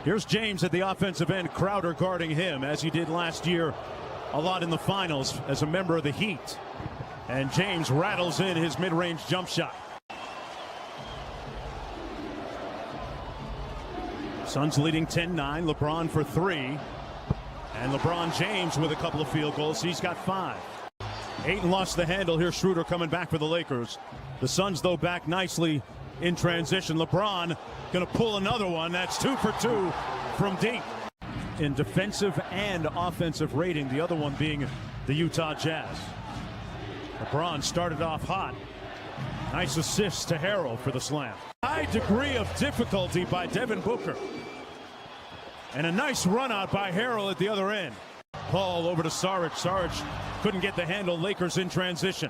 Here's James at the offensive end. Crowder guarding him, as he did last year a lot in the finals as a member of the Heat. And James rattles in his mid-range jump shot. Suns leading 10-9. LeBron for 3. And LeBron James with a couple of field goals. He's got 5. Ayton lost the handle. Here's Schroeder coming back for the Lakers. The Suns, though, back nicely in transition. LeBron going to pull another one. That's 2 for 2 from deep. In defensive and offensive rating, the other one being the Utah Jazz. LeBron started off hot. Nice assist to Harrell for the slam. High degree of difficulty by Devin Booker. And a nice run out by Harrell at the other end. Paul over to Saric. Saric couldn't get the handle. Lakers in transition.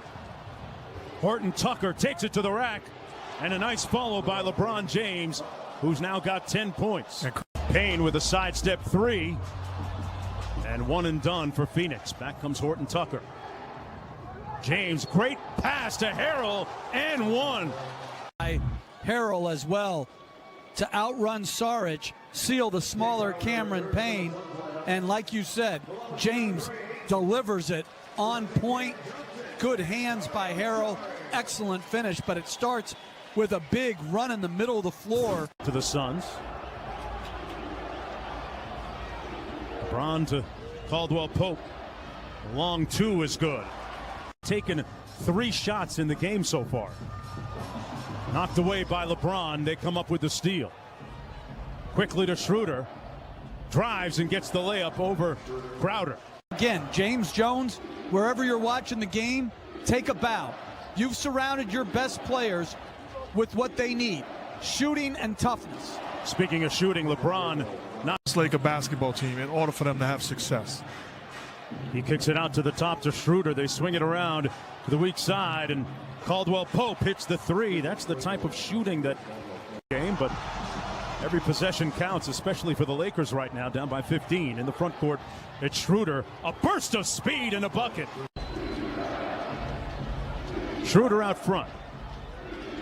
Horton Tucker takes it to the rack. And a nice follow by LeBron James, who's now got 10 points. Payne with a sidestep 3. And one and done for Phoenix. Back comes Horton Tucker. James, great pass to Harrell, and one. Harrell as well to outrun Saric, seal the smaller Cameron Payne, and like you said, James delivers it on point. Good hands by Harrell, excellent finish, but it starts with a big run in the middle of the floor. To the Suns. LeBron to Caldwell Pope. Long 2 is good. Taken 3 shots in the game so far. Knocked away by LeBron. They come up with the steal. Quickly to Schroeder. Drives and gets the layup over Crowder. Again, James Jones, wherever you're watching the game, take a bow. You've surrounded your best players with what they need, shooting and toughness. Speaking of shooting, LeBron not like a basketball team in order for them to have success. He kicks it out to the top to Schroeder. They swing it around to the weak side, and Caldwell Pope hits the 3. That's the type of shooting that game, but every possession counts, especially for the Lakers right now, down by 15. In the front court, it's Schroeder. A burst of speed and a bucket. Schroeder out front.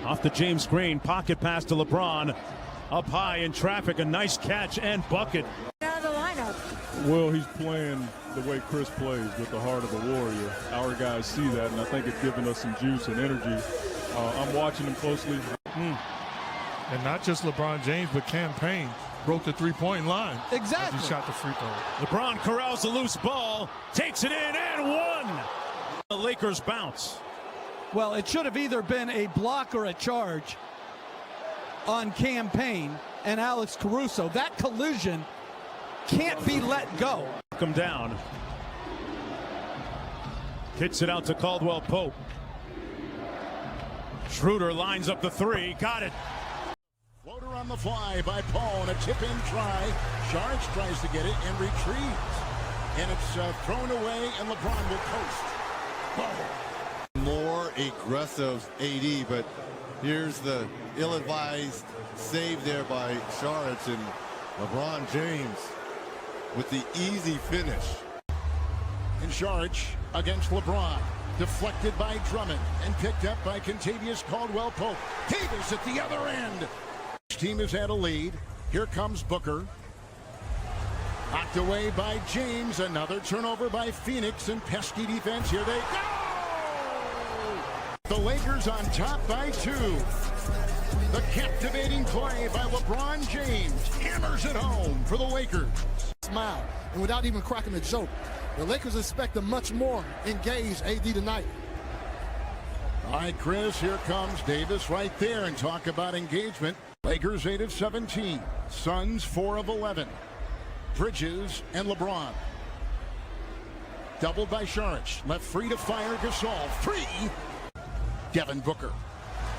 Off the James screen, pocket pass to LeBron. Up high in traffic, a nice catch and bucket. Out of the lineup. Well, he's playing the way Chris plays, with the heart of a warrior. Our guys see that, and I think it's giving us some juice and energy. I'm watching him closely. And not just LeBron James, but Cam Payne broke the three-point line. Exactly. He shot the free throw. LeBron corrals the loose ball, takes it in, and one. The Lakers bounce. Well, it should have either been a block or a charge on Cam Payne and Alex Caruso. That collision can't be let go. Come down. Kicks it out to Caldwell Pope. Schroeder lines up the 3. Got it. Floater on the fly by Paul, and a tip-in try. Sharks tries to get it and retrieves. And it's thrown away, and LeBron will post. More aggressive AD, but here's the ill-advised save there by Saric, and LeBron James with the easy finish. And Saric against LeBron. Deflected by Drummond and picked up by Contavious Caldwell Pope. Davis at the other end. This team has had a lead. Here comes Booker. Knocked away by James. Another turnover by Phoenix, and pesky defense. Here they go! The Lakers on top by 2. The captivating play by LeBron James hammers it home for the Lakers. Smile, and without even cracking a joke, the Lakers expect a much more engaged AD tonight. All right, Chris, here comes Davis right there, and talk about engagement. Lakers 8 of 17, Suns 4 of 11. Bridges and LeBron. Doubled by Saric, left free to fire Gasol. 3. Devin Booker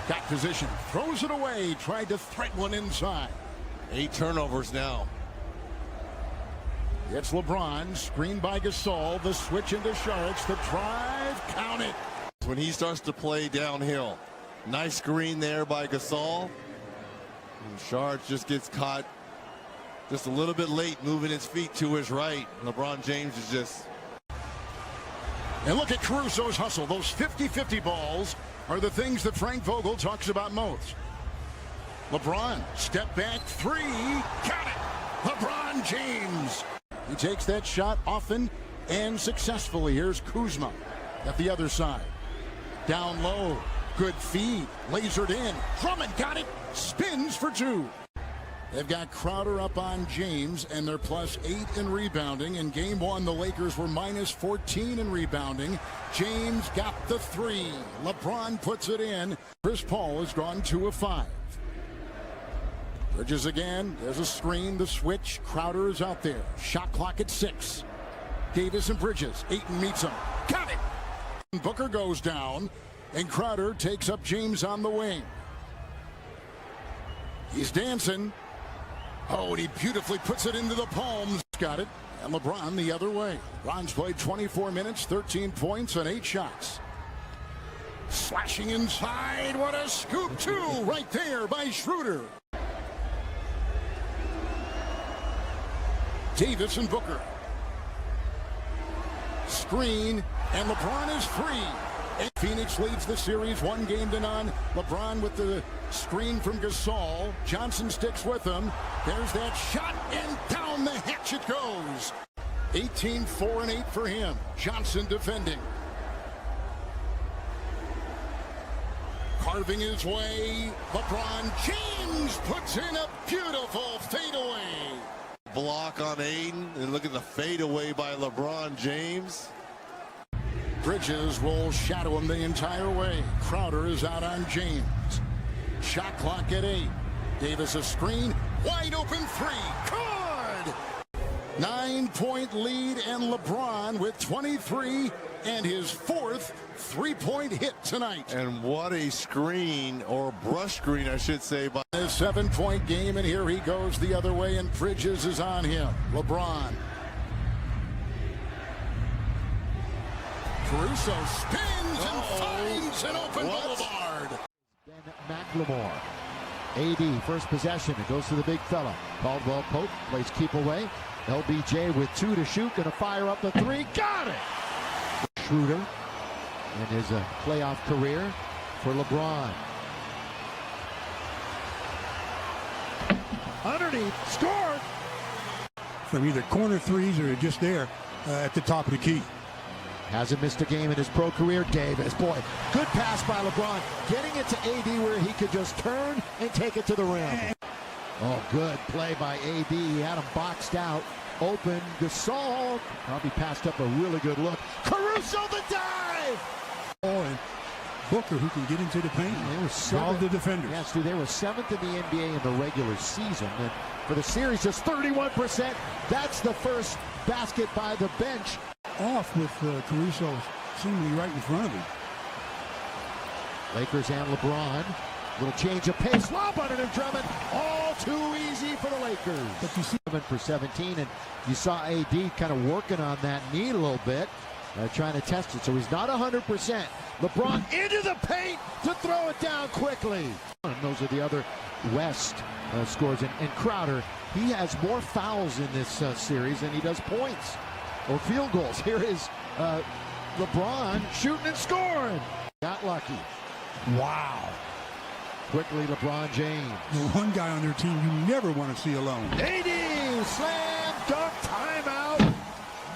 got position, throws it away, tried to thread one inside. 8 turnovers now. It's LeBron, screened by Gasol, the switch into Saric, the drive, count it. When he starts to play downhill, nice screen there by Gasol. And Saric just gets caught just a little bit late, moving his feet to his right. LeBron James is just... And look at Caruso's hustle. Those 50-50 balls are the things that Frank Vogel talks about most. LeBron, step back 3, got it. LeBron James. He takes that shot often and successfully. Here's Kuzma at the other side. Down low. Good feed. Lasered in. Drummond got it. Spins for two. They've got Crowder up on James, and they're +8 in rebounding. In game one, the Lakers were -14 in rebounding. James got the three. LeBron puts it in. Chris Paul has gone 2 of 5. Bridges again. There's a screen. The switch. Crowder is out there. Shot clock at 6. Davis and Bridges. Ayton meets him. Got it. Booker goes down, and Crowder takes up James on the wing. He's dancing. Oh, and he beautifully puts it into the palms. Got it. And LeBron the other way. LeBron's played 24 minutes, 13 points, and 8 shots. Slashing inside. What a scoop, too, right there by Schroeder. Davis and Booker. Screen, and LeBron is free. And Phoenix leads the series 1-0. LeBron with the screen from Gasol. Johnson sticks with him. There's that shot, and down the hatch it goes. 18, 4, and 8 for him. Johnson defending. Carving his way. LeBron James puts in a beautiful fadeaway. Block on Ayton, and look at the fadeaway by LeBron James. Bridges will shadow him the entire way. Crowder is out on James. Shot clock at 8. Davis a screen. Wide open three. Good! 9-point lead, and LeBron with 23 and his 4th three-point hit tonight. And what a screen, or brush screen, I should say. By a 7-point game, and here he goes the other way, and Bridges is on him. LeBron. Caruso spins and finds an open boulevard. Ben McLemore. AD, first possession. It goes to the big fella. Caldwell Pope plays keep away. LBJ with 2 to shoot. Gonna fire up the 3. Got it! Schroeder in his playoff career for LeBron. Underneath, scored! From either corner threes or just there at the top of the key. Hasn't missed a game in his pro career. Davis, boy, good pass by LeBron. Getting it to AD where he could just turn and take it to the rim. Oh, good play by AD. He had him boxed out. Open. Gasol probably passed up a really good look. Caruso the dive! Oh, and Booker, who can get into the paint. They were all the defenders. Yes, dude, they were 7th in the NBA in the regular season. And for the series, just 31%. That's the first basket by the bench. Off with Caruso seemingly right in front of him. Lakers and LeBron. Little change of pace. Lob under to Drummond. All too easy for the Lakers. But you see him for 17, and you saw AD kind of working on that knee a little bit, trying to test it. So he's not 100%. LeBron into the paint to throw it down quickly. And those are the other West scores. And Crowder, he has more fouls in this series than he does points or field goals. Here is LeBron shooting and scoring. Got lucky. Wow. Quickly, LeBron James. The one guy on their team you never want to see alone. AD, slam dunk, timeout.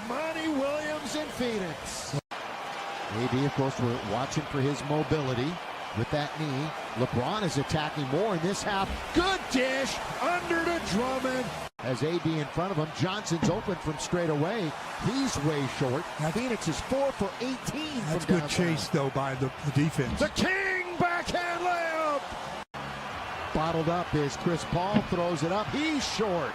Monty Williams in Phoenix. AD, of course, we're watching for his mobility with that knee. LeBron is attacking more in this half. Good dish under to Drummond. As AD in front of him, Johnson's open from straight away. He's way short. Phoenix is 4 for 18. That's good chase, though, by the defense. The King backhand layup. Bottled up is Chris Paul, throws it up. He's short.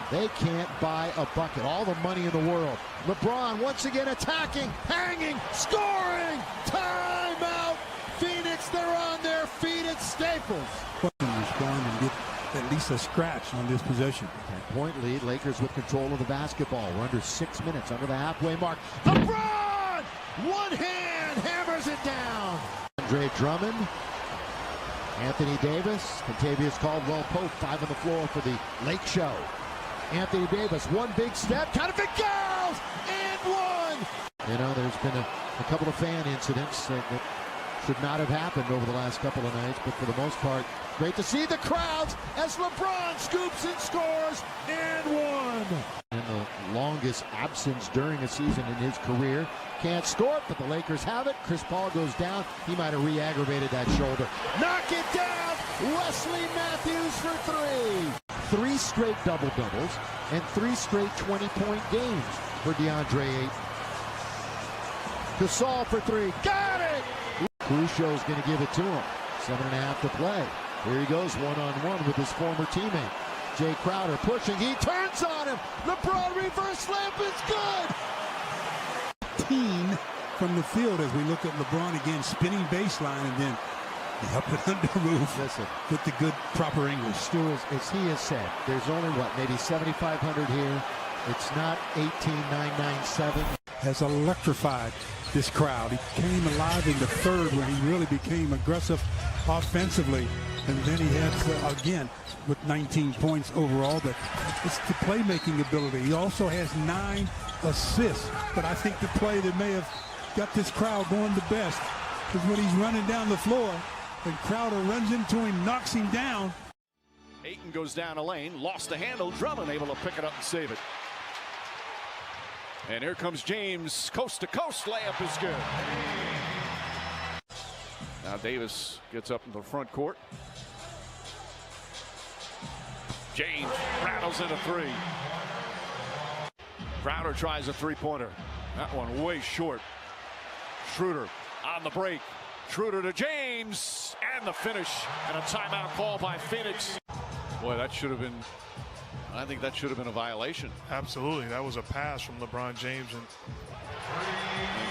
They can't buy a bucket. All the money in the world. LeBron once again attacking, hanging, scoring. Timeout. Phoenix, they're on their feet at Staples. Respond and get at least a scratch on this possession. 10-point lead. Lakers with control of the basketball. We're under 6 minutes, under the halfway mark. LeBron! One hand hammers it down. Andre Drummond. Anthony Davis. Contavious Caldwell Pope. 5 on the floor for the Lake Show. Anthony Davis, one big step. Kind of it goes! And one! You know, there's been a couple of fan incidents that Should not have happened over the last couple of nights, but for the most part, great to see the crowds as LeBron scoops and scores and one. And the longest absence during a season in his career. Can't score it, but the Lakers have it. Chris Paul goes down. He might have re-aggravated that shoulder. Knock it down! Wesley Matthews for three. 3 straight double-doubles and 3 straight 20-point games for DeAndre Ayton. Gasol for 3. Got it! Caruso's going to give it to him. 7.5 to play. Here he goes one-on-one with his former teammate. Jay Crowder pushing. He turns on him. LeBron reverse layup is good. From the field as we look at LeBron again, spinning baseline and then the up and under move. Listen, with the good proper English. Stu, as he has said, there's only maybe 7,500 here. It's not 18,997. Has electrified this crowd. He came alive in the third when he really became aggressive offensively. And then he had, again, with 19 points overall, but it's the playmaking ability. He also has 9 assists, but I think the play that may have got this crowd going the best is when he's running down the floor and Crowder runs into him, knocks him down. Ayton goes down a lane, lost the handle. Drummond able to pick it up and save it. And here comes James, coast to coast layup is good. Now Davis gets up into the front court. James rattles in a 3. Crowder tries a 3-pointer. That one way short. Schroeder on the break. Schroeder to James, and the finish, and a timeout call by Phoenix. Boy, that should have been, I think that should have been a violation. Absolutely. That was a pass from LeBron James. And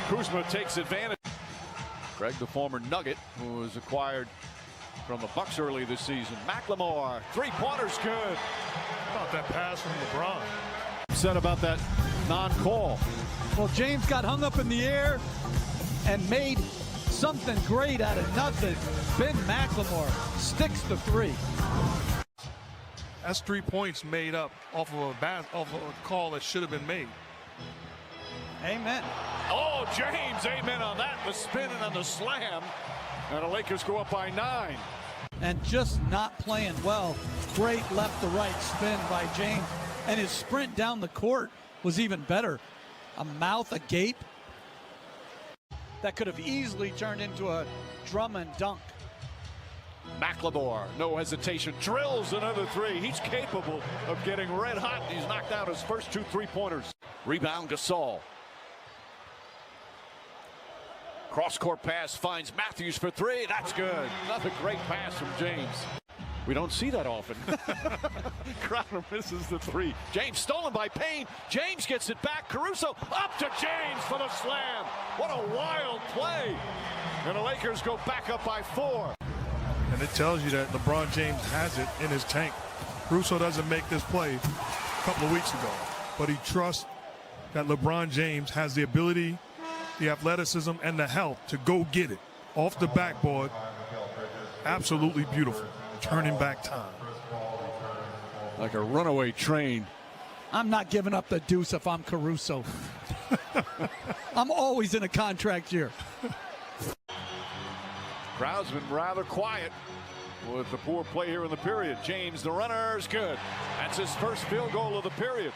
Kuzma takes advantage. Greg, the former Nugget, who was acquired from the Bucks early this season. McLemore, 3-pointers good. how about that pass from LeBron? Said about that non-call. Well, James got hung up in the air and made something great out of nothing. Ben McLemore sticks the 3. That's 3 points made up off of a call that should have been made. Amen. Oh, James, amen on that. The spin and the slam. And the Lakers go up by 9. And just not playing well. Great left to right spin by James. And his sprint down the court was even better. A mouth agape. That could have easily turned into a Drummond dunk. McLemore, no hesitation, drills another 3. He's capable of getting red hot. He's knocked out his first 2 3-pointers. Rebound Gasol. Cross-court pass finds Matthews for 3. That's good. Another great pass from James. We don't see that often. Crowder misses the 3. James stolen by Payne. James gets it back. Caruso up to James for the slam. What a wild play. And the Lakers go back up by 4. And it tells you that LeBron James has it in his tank. Caruso doesn't make this play a couple of weeks ago, but he trusts that LeBron James has the ability, the athleticism, and the health to go get it off the backboard. Absolutely beautiful. Turning back time. Like a runaway train. I'm not giving up the deuce if I'm Caruso. I'm always in a contract year. Crowd's been rather quiet with the poor play here in the period. James, the runner, is good. That's his first field goal of the period.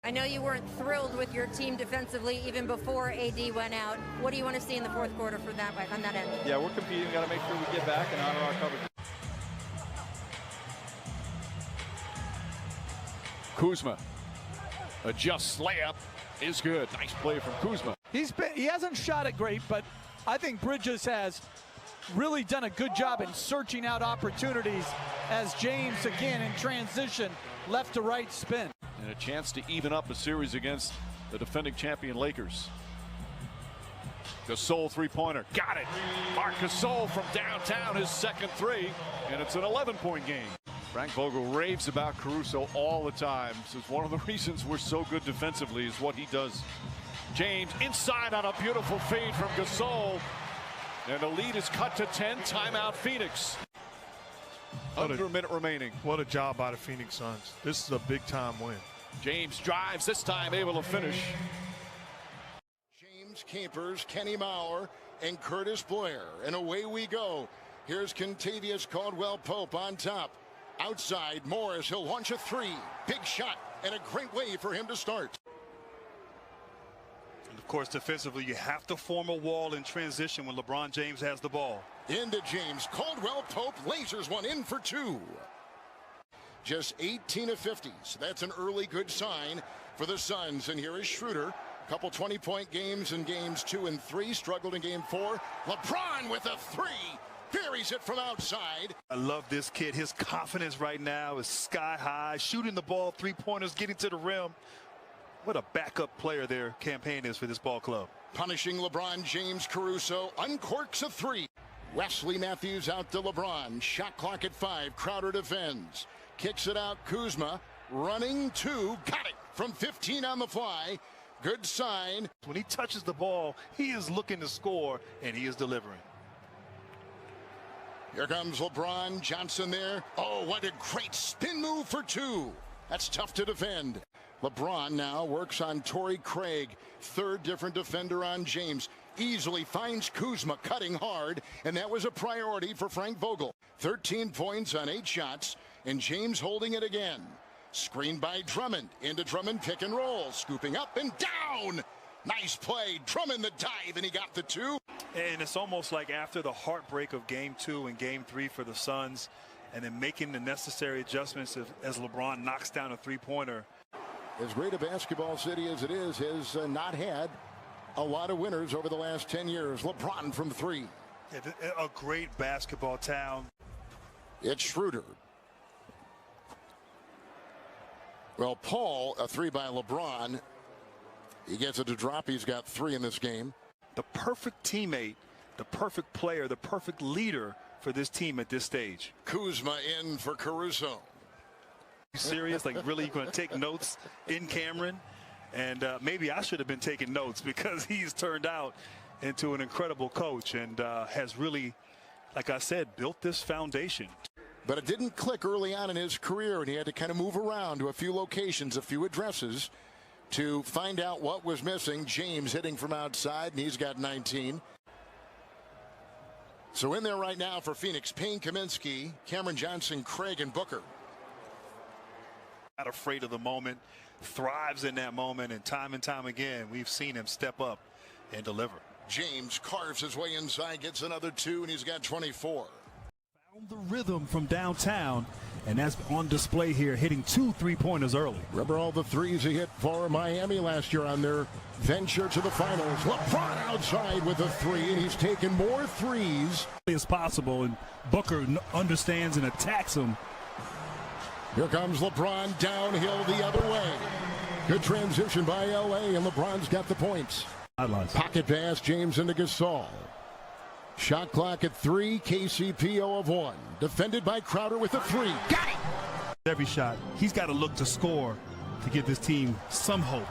I know you weren't thrilled with your team defensively even before AD went out. What do you want to see in the fourth quarter for that on that end? Yeah, we're competing. We got to make sure we get back and honor our coverage. Kuzma adjusts, layup is good. Nice play from Kuzma. He hasn't shot it great, but I think Bridges has really done a good job in searching out opportunities as James again in transition, left to right spin. And a chance to even up a series against the defending champion Lakers. Gasol 3-pointer, got it. Marc Gasol from downtown, his second 3, and it's an 11-point game. Frank Vogel raves about Caruso all the time. Says one of the reasons we're so good defensively is what he does. James inside on a beautiful feed from Gasol. And the lead is cut to 10. Timeout Phoenix. Under a minute remaining. What a job by the Phoenix Suns. This is a big-time win. James drives, this time able to finish. James capers Kenny Mauer and Curtis Blair. And away we go. Here's Kentavious Caldwell-Pope on top. Outside, Morris, he'll launch a three. Big shot, and a great way for him to start. And of course, defensively, you have to form a wall in transition when LeBron James has the ball. Into James. Caldwell-Pope lasers one in for two. Just 18 of 50, so that's an early good sign for the Suns. And here is Schroeder. Couple 20-point games in games 2 and 3. Struggled in game 4. LeBron with a three. Buries it from outside. I love this kid. His confidence right now is sky high. Shooting the ball, three-pointers, getting to the rim. What a backup player their campaign is for this ball club. Punishing LeBron James. Caruso uncorks a three. Wesley Matthews out to LeBron. Shot clock at 5. Crowder defends. Kicks it out. Kuzma running two. Got it from 15 on the fly. Good sign. When he touches the ball, he is looking to score, and he is delivering. Here comes LeBron. Johnson there. Oh, what a great spin move for two. That's tough to defend. LeBron now works on Torrey Craig. Third different defender on James. Easily finds Kuzma cutting hard, and that was a priority for Frank Vogel. 13 points on 8 shots, and James holding it again. Screened by Drummond. Into Drummond, pick and roll. Scooping up and down. Nice play. Drummond the dive, and he got the two. And it's almost like after the heartbreak of game 2 and game 3 for the Suns, and then making the necessary adjustments as LeBron knocks down a three-pointer. As great a basketball city as it is, has not had a lot of winners over the last 10 years. LeBron from 3. A great basketball town. It's Schroeder. Well, Paul, a 3 by LeBron. He gets it to drop. He's got 3 in this game. The perfect teammate, the perfect player, the perfect leader for this team at this stage. Kuzma in for Caruso. You serious? Like, really, you're going to take notes in Cameron? And maybe I should have been taking notes, because he's turned out into an incredible coach and has really, like I said, built this foundation. But it didn't click early on in his career, and he had to kind of move around to a few locations, a few addresses, to find out what was missing. James hitting from outside, and he's got 19. So in there right now for Phoenix, Payne, Kaminsky, Cameron Johnson, Craig, and Booker. Not afraid of the moment, thrives in that moment, and time again, we've seen him step up and deliver. James carves his way inside, gets another 2, and he's got 24. Found the rhythm from downtown, and that's on display here, hitting 2 3-pointers early. Remember all the threes he hit for Miami last year on their venture to the finals. LeBron outside with a 3, and he's taken more threes as possible, and Booker understands and attacks him. Here comes LeBron downhill the other way. Good transition by LA, and LeBron's got the points. Pocket pass, James into Gasol. Shot clock at 3, KCP 0 of 1. Defended by Crowder with a 3. Got it! Every shot, he's got to look to score to give this team some hope.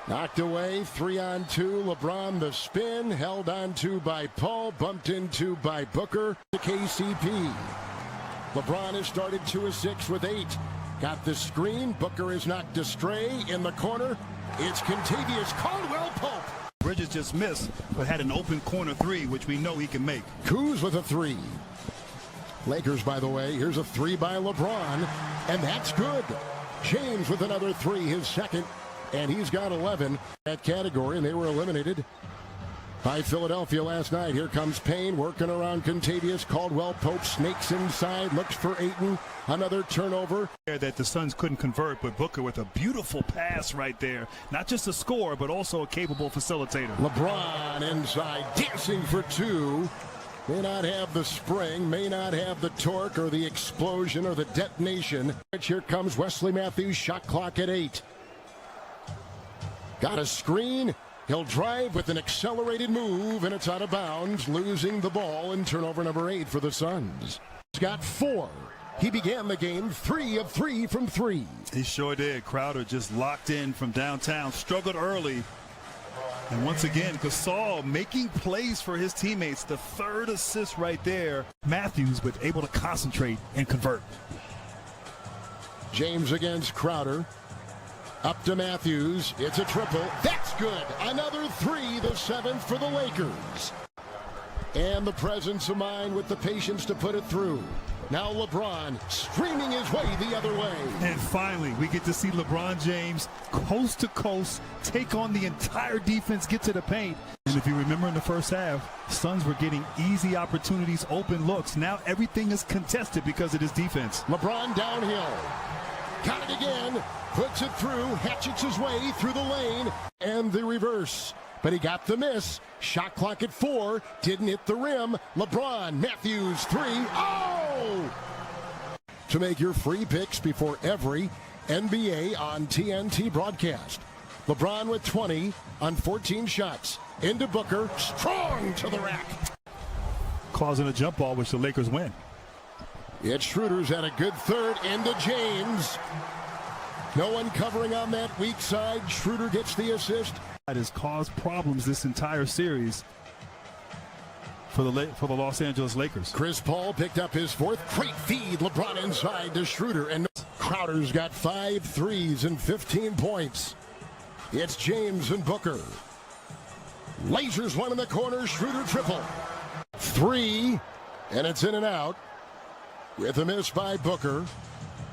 Knocked away, 3-on-2. LeBron the spin, held on to by Paul, bumped into by Booker. The KCP. LeBron has started 2 of 6 with 8. Got the screen. Booker is knocked astray in the corner. It's Kentavious Caldwell-Pope. Bridges just missed, but had an open corner 3, which we know he can make. Kuz with a 3. Lakers, by the way, here's a 3 by LeBron, and that's good. James with another 3, his second, and he's got 11 that category, and they were eliminated by Philadelphia last night. Here comes Payne working around Kentavious. Caldwell-Pope snakes inside, looks for Ayton. Another turnover. That the Suns couldn't convert, but Booker with a beautiful pass right there. Not just a scorer, but also a capable facilitator. LeBron inside, dancing for 2. May not have the spring, may not have the torque or the explosion or the detonation. Here comes Wesley Matthews, shot clock at 8. Got a screen. He'll drive with an accelerated move, and it's out of bounds, losing the ball, and turnover number 8 for the Suns. He's got 4. He began the game 3 of 3 from 3. He sure did. Crowder just locked in from downtown, struggled early. And once again, Gasol making plays for his teammates. The 3rd assist right there. Matthews, but able to concentrate and convert. James against Crowder. Up to Matthews. It's a triple. That's good. Another three, the seventh for the Lakers. And the presence of mind with the patience to put it through. Now LeBron streaming his way the other way. And finally, we get to see LeBron James coast to coast, take on the entire defense, get to the paint. And if you remember in the first half, Suns were getting easy opportunities, open looks. Now everything is contested because of this defense. LeBron downhill. Got it again. Puts it through, hatchets his way through the lane, and the reverse. But he got the miss. Shot clock at 4. Didn't hit the rim. LeBron, Matthews, 3. Oh! To make your free picks before every NBA on TNT broadcast. LeBron with 20 on 14 shots. Into Booker, strong to the rack. Causing a jump ball, which the Lakers win. It's Schroeder's had a good third into James. No one covering on that weak side. Schroeder gets the assist. That has caused problems this entire series for the Los Angeles Lakers. Chris Paul picked up his fourth. Great feed. LeBron inside to Schroeder. And Crowder's got 5 threes and 15 points. It's James and Booker. Lasers one in the corner. Schroeder triple. 3. And it's in and out. With a miss by Booker,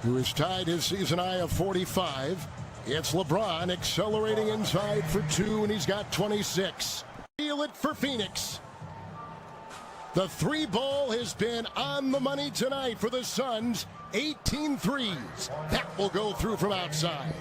who has tied his season high of 45. It's LeBron accelerating inside for 2, and he's got 26. Feel it for Phoenix. The 3 ball has been on the money tonight for the Suns. 18 threes. That will go through from outside.